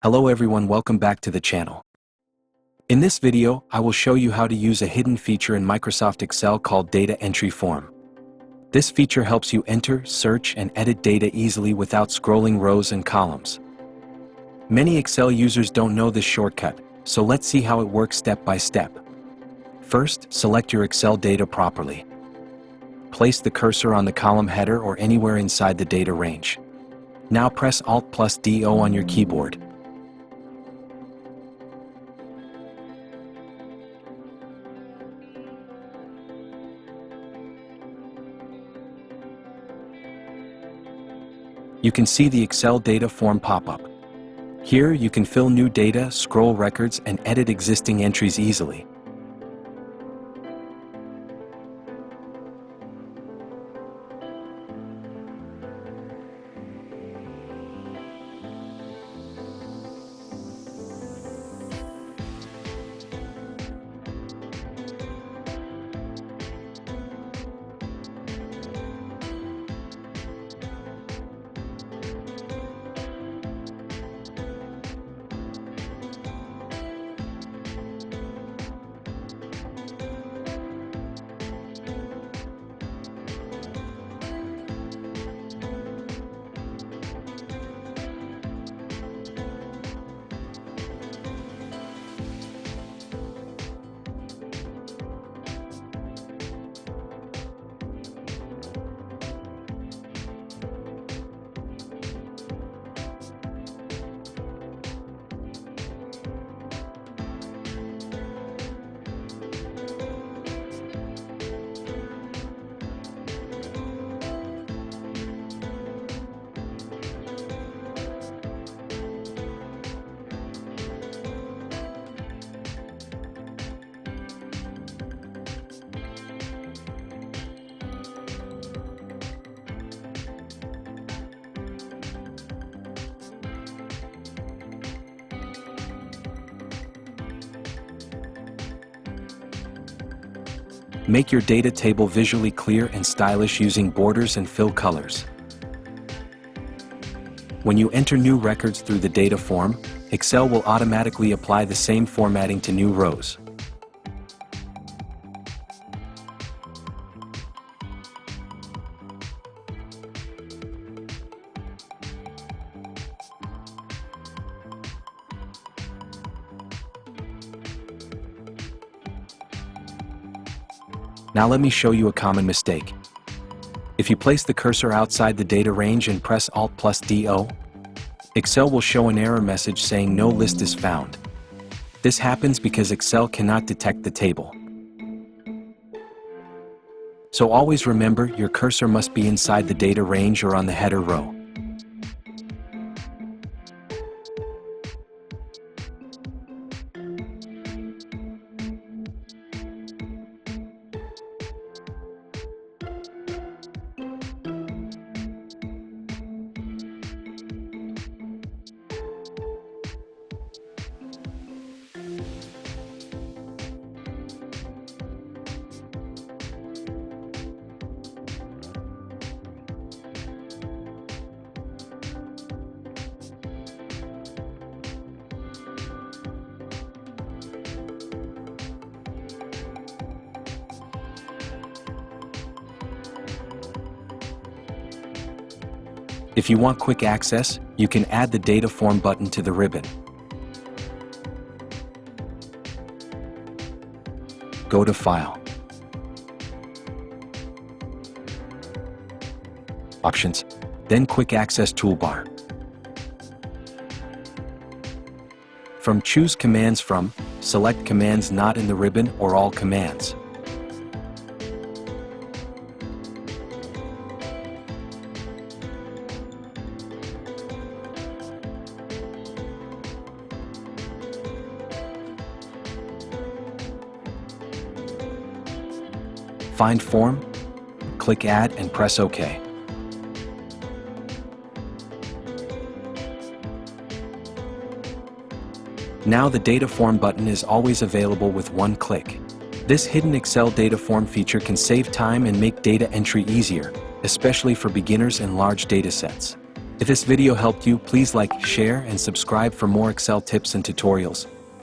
Hello everyone, welcome back to the channel. In this video, I will show you how to use a hidden feature in Microsoft Excel called Data Entry Form. This feature helps you enter, search, and edit data easily without scrolling rows and columns. Many Excel users don't know this shortcut, so let's see how it works step by step. First, select your Excel data properly. Place the cursor on the column header or anywhere inside the data range. Now press Alt+D on your keyboard. You can see the Excel data form pop up. Here you can fill new data, scroll records, and edit existing entries easily. Make your data table visually clear and stylish using borders and fill colors. When you enter new records through the data form, Excel will automatically apply the same formatting to new rows. Now let me show you a common mistake. If you place the cursor outside the data range and press Alt+D, Excel will show an error message saying no list is found. This happens because Excel cannot detect the table. So always remember, your cursor must be inside the data range or on the header row. If you want quick access, you can add the Data Form button to the ribbon. Go to File, Options, then Quick Access toolbar. From Choose Commands from, select Commands not in the ribbon or All Commands. Find Form, click Add and press OK. Now the Data Form button is always available with one click. This hidden Excel data form feature can save time and make data entry easier, especially for beginners and large datasets. If this video helped you, please like, share, and subscribe for more Excel tips and tutorials.